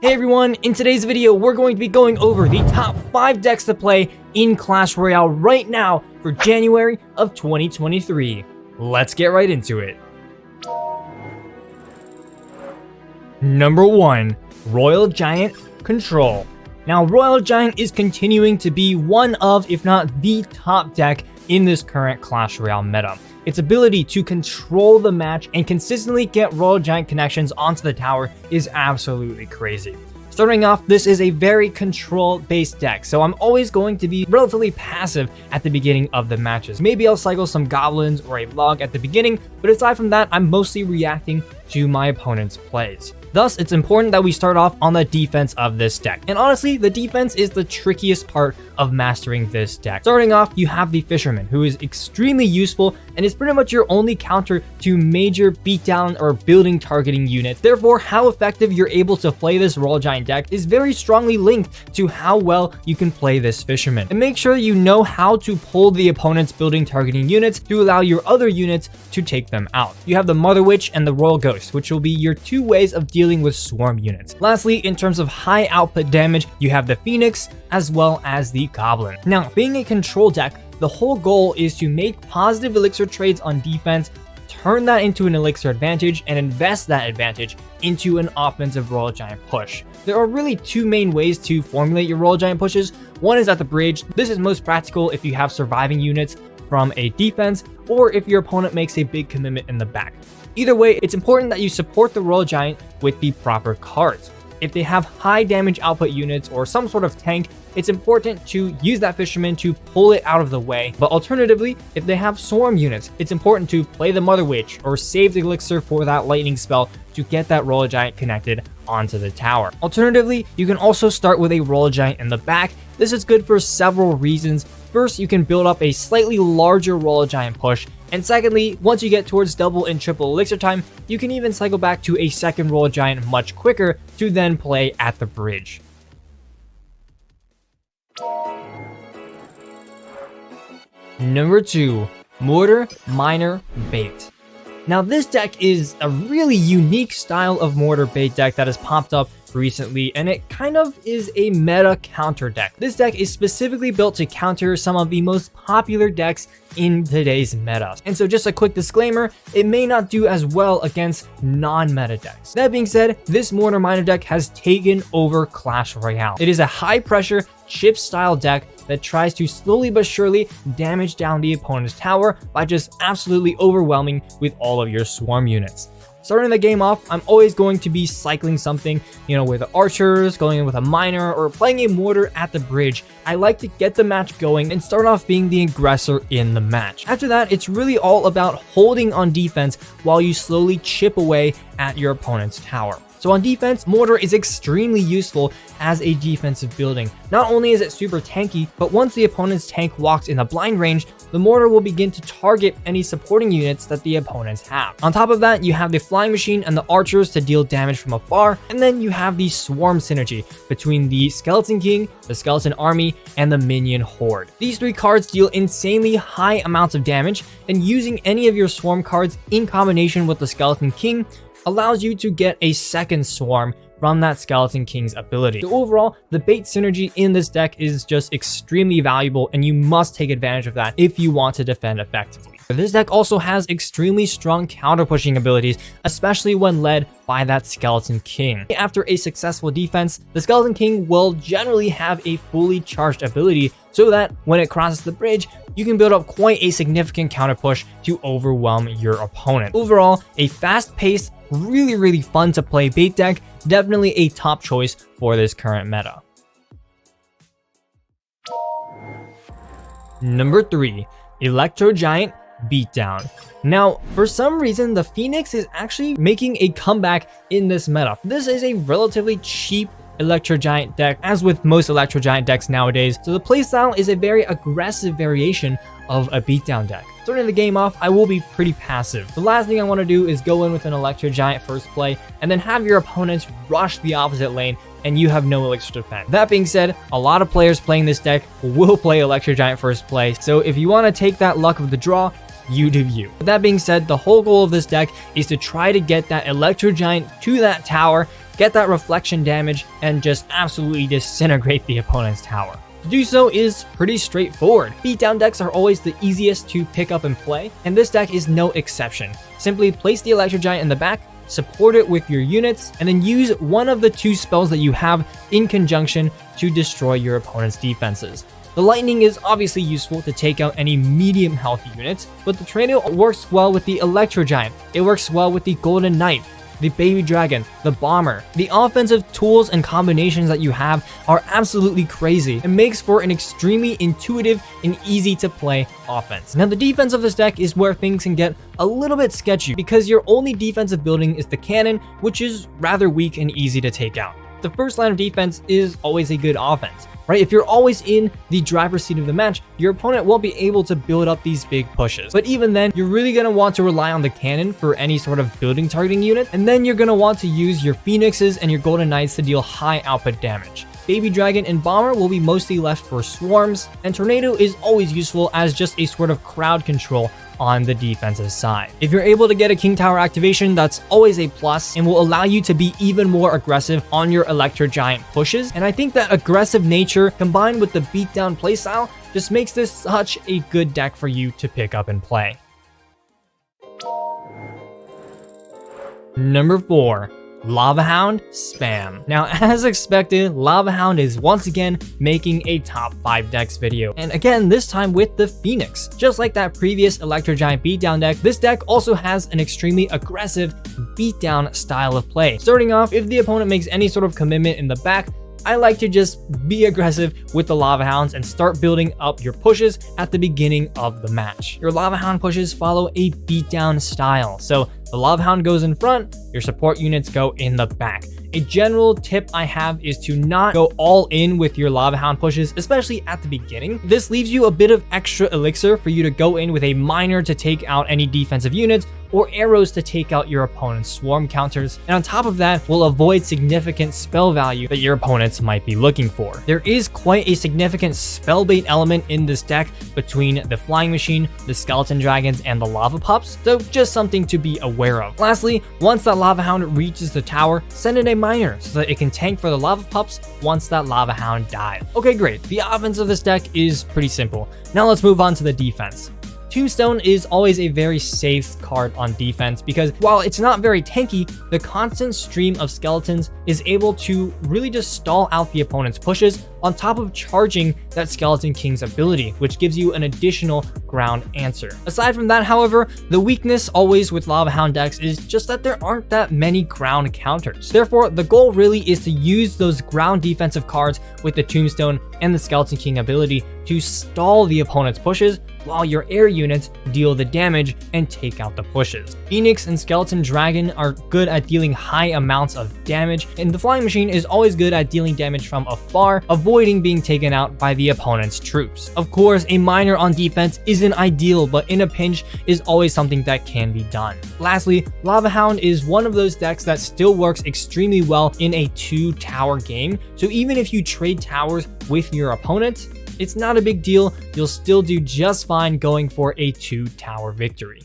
Hey everyone, in today's video we're going to be going over the top 5 decks to play in Clash Royale right now for January of 2023. Let's get right into it. Number 1, Royal Giant Control. Now Royal Giant is continuing to be one of, if not the top deck in this current Clash Royale meta. Its ability to control the match and consistently get Royal Giant connections onto the tower is absolutely crazy. Starting off, this is a very control-based deck, so I'm always going to be relatively passive at the beginning of the matches. Maybe I'll cycle some goblins or a log at the beginning, but aside from that, I'm mostly reacting to my opponent's plays. Thus, it's important that we start off on the defense of this deck. And honestly, the defense is the trickiest part of mastering this deck. Starting off, you have the Fisherman, who is extremely useful and is pretty much your only counter to major beatdown or building targeting units. Therefore, how effective you're able to play this Royal Giant deck is very strongly linked to how well you can play this Fisherman. And make sure you know how to pull the opponent's building targeting units to allow your other units to take them out. You have the Mother Witch and the Royal Ghost, which will be your two ways of dealing with swarm units. Lastly, in terms of high output damage, you have the Phoenix as well as the Goblin. Now, being a control deck, the whole goal is to make positive elixir trades on defense, turn that into an elixir advantage, and invest that advantage into an offensive Royal Giant push. There are really two main ways to formulate your Royal Giant pushes. One is at the bridge. This is most practical if you have surviving units from a defense, or if your opponent makes a big commitment in the back. Either way, it's important that you support the Royal Giant with the proper cards. If they have high damage output units or some sort of tank, it's important to use that Fisherman to pull it out of the way. But alternatively, if they have swarm units, it's important to play the Mother Witch or save the elixir for that lightning spell to get that Royal Giant connected onto the tower. Alternatively, you can also start with a Royal Giant in the back. This is good for several reasons. First, you can build up a slightly larger Royal Giant push. And secondly, once you get towards double and triple elixir time, you can even cycle back to a second Royal Giant much quicker to then play at the bridge. Number 2, Mortar, Miner, Bait. Now this deck is a really unique style of Mortar Bait deck that has popped up recently, and it kind of is a meta counter deck. This deck is specifically built to counter some of the most popular decks in today's meta. And so just a quick disclaimer, it may not do as well against non-meta decks. That being said, this Mortar Miner deck has taken over Clash Royale. It is a high pressure chip style deck that tries to slowly but surely damage down the opponent's tower by just absolutely overwhelming with all of your swarm units. Starting the game off, I'm always going to be cycling something, with archers, going in with a miner, or playing a mortar at the bridge. I like to get the match going and start off being the aggressor in the match. After that, it's really all about holding on defense while you slowly chip away at your opponent's tower. So on defense, Mortar is extremely useful as a defensive building. Not only is it super tanky, but once the opponent's tank walks in the blind range, the Mortar will begin to target any supporting units that the opponents have. On top of that, you have the Flying Machine and the Archers to deal damage from afar, and then you have the Swarm synergy between the Skeleton King, the Skeleton Army, and the Minion Horde. These three cards deal insanely high amounts of damage, and using any of your Swarm cards in combination with the Skeleton King allows you to get a second swarm from that Skeleton King's ability. So overall, the bait synergy in this deck is just extremely valuable, and you must take advantage of that if you want to defend effectively. This deck also has extremely strong counter pushing abilities, especially when led by that Skeleton King. After a successful defense, the Skeleton King will generally have a fully charged ability so that when it crosses the bridge, you can build up quite a significant counter push to overwhelm your opponent. Overall, a fast-paced, really fun to play bait deck, definitely a top choice for this current meta. Number 3, Electro Giant Beatdown. Now, for some reason, the Phoenix is actually making a comeback in this meta. This is a relatively cheap Electro Giant deck, as with most Electro Giant decks nowadays, so the playstyle is a very aggressive variation of a beatdown deck. Starting the game off, I will be pretty passive. The last thing I want to do is go in with an Electro Giant first play, and then have your opponents rush the opposite lane, and you have no elixir to defend. That being said, a lot of players playing this deck will play Electro Giant first play, so if you want to take that luck of the draw, you do you. With that being said, the whole goal of this deck is to try to get that Electro Giant to that tower, get that reflection damage, and just absolutely disintegrate the opponent's tower. To do so is pretty straightforward. Beatdown decks are always the easiest to pick up and play, and this deck is no exception. Simply place the Electro Giant in the back, support it with your units, and then use one of the 2 spells that you have in conjunction to destroy your opponent's defenses. The Lightning is obviously useful to take out any medium health units, but the Tornado works well with the Electro Giant. It works well with the Golden Knight, the Baby Dragon, the Bomber. The offensive tools and combinations that you have are absolutely crazy. It makes for an extremely intuitive and easy to play offense. Now the defense of this deck is where things can get a little bit sketchy because your only defensive building is the cannon, which is rather weak and easy to take out. The first line of defense is always a good offense, right? If you're always in the driver's seat of the match, your opponent won't be able to build up these big pushes. But even then, you're really going to want to rely on the cannon for any sort of building targeting unit, and then you're going to want to use your Phoenixes and your Golden Knights to deal high output damage. Baby Dragon and Bomber will be mostly left for swarms, and Tornado is always useful as just a sort of crowd control on the defensive side. If you're able to get a King Tower activation, that's always a plus and will allow you to be even more aggressive on your Electro Giant pushes. And I think that aggressive nature combined with the beatdown playstyle just makes this such a good deck for you to pick up and play. Number 4. Lava Hound Spam. Now, as expected, Lava Hound is once again making a top 5 decks video, and again this time with the Phoenix. Just like that previous Electro Giant beatdown deck, this deck also has an extremely aggressive beatdown style of play. Starting off, if the opponent makes any sort of commitment in the back, I like to just be aggressive with the Lava Hounds and start building up your pushes at the beginning of the match. Your Lava Hound pushes follow a beatdown style, so the Lava Hound goes in front, your support units go in the back. A general tip I have is to not go all in with your Lava Hound pushes, especially at the beginning. This leaves you a bit of extra elixir for you to go in with a miner to take out any defensive units, or arrows to take out your opponent's swarm counters, and on top of that will avoid significant spell value that your opponents might be looking for. There is quite a significant spell bait element in this deck between the Flying Machine, the Skeleton Dragons, and the Lava Pups, so just something to be aware of. Lastly, once that Lava Hound reaches the tower, send in a miner so that it can tank for the Lava Pups once that Lava Hound dies. Okay, great. The offense of this deck is pretty simple. Now let's move on to the defense. Tombstone is always a very safe card on defense because while it's not very tanky, the constant stream of skeletons is able to really just stall out the opponent's pushes on top of charging that Skeleton King's ability, which gives you an additional ground answer. Aside from that, however, the weakness always with Lava Hound decks is just that there aren't that many ground counters. Therefore, the goal really is to use those ground defensive cards with the Tombstone and the Skeleton King ability to stall the opponent's pushes while your air units deal the damage and take out the pushes. Phoenix and Skeleton Dragon are good at dealing high amounts of damage, and the Flying Machine is always good at dealing damage from afar, avoiding being taken out by the opponent's troops. Of course, a miner on defense isn't ideal, but in a pinch is always something that can be done. Lastly, Lava Hound is one of those decks that still works extremely well in a 2-tower game, so even if you trade towers with your opponent, it's not a big deal, you'll still do just fine going for a 2-tower victory.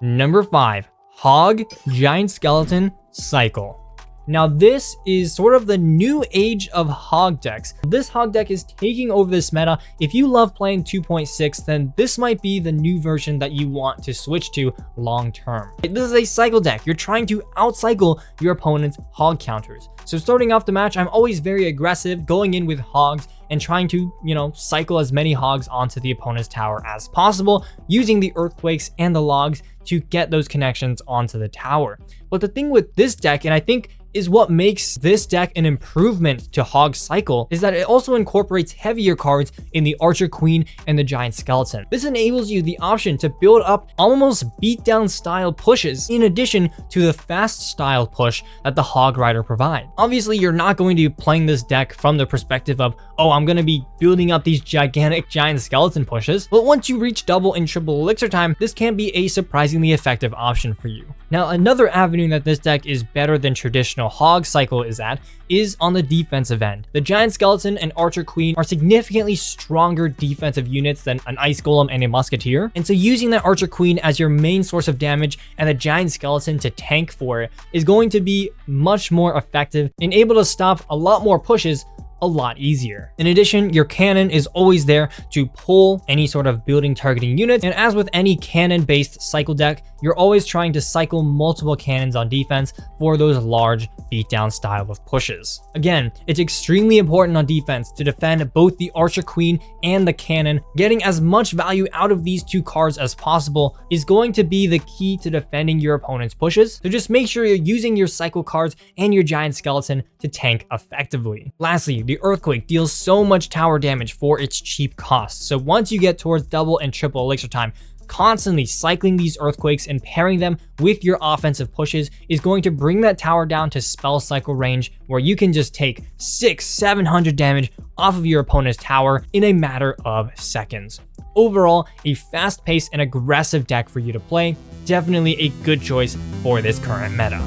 Number 5. Hog Giant Skeleton Cycle. Now this is sort of the new age of Hog decks. This Hog deck is taking over this meta. If you love playing 2.6, then this might be the new version that you want to switch to long term. This is a cycle deck. You're trying to outcycle your opponent's Hog counters. So starting off the match, I'm always very aggressive, going in with Hogs and trying to, cycle as many Hogs onto the opponent's tower as possible, using the Earthquakes and the Logs to get those connections onto the tower. But the thing with this deck, and I think is what makes this deck an improvement to Hog Cycle, is that it also incorporates heavier cards in the Archer Queen and the Giant Skeleton. This enables you the option to build up almost beatdown style pushes in addition to the fast style push that the Hog Rider provide. Obviously, you're not going to be playing this deck from the perspective of, oh, I'm going to be building up these gigantic giant skeleton pushes. But once you reach double and triple elixir time, this can be a surprisingly effective option for you. Now, another avenue that this deck is better than traditional hog cycle is on the defensive end. The giant skeleton and archer queen are significantly stronger defensive units than an ice golem and a musketeer, and so using that archer queen as your main source of damage and the giant skeleton to tank for it is going to be much more effective and able to stop a lot more pushes a lot easier. In addition, your cannon is always there to pull any sort of building targeting units, and as with any cannon based cycle deck, you're always trying to cycle multiple cannons on defense for those large beatdown style of pushes. Again, it's extremely important on defense to defend both the archer queen and the cannon. Getting as much value out of these two cards as possible is going to be the key to defending your opponent's pushes, so just make sure you're using your cycle cards and your giant skeleton to tank effectively. Lastly, the earthquake deals so much tower damage for its cheap cost, so once you get towards double and triple elixir time, constantly cycling these earthquakes and pairing them with your offensive pushes is going to bring that tower down to spell cycle range, where you can just take 600-700 damage off of your opponent's tower in a matter of seconds. Overall, a fast-paced and aggressive deck for you to play. Definitely a good choice for this current meta.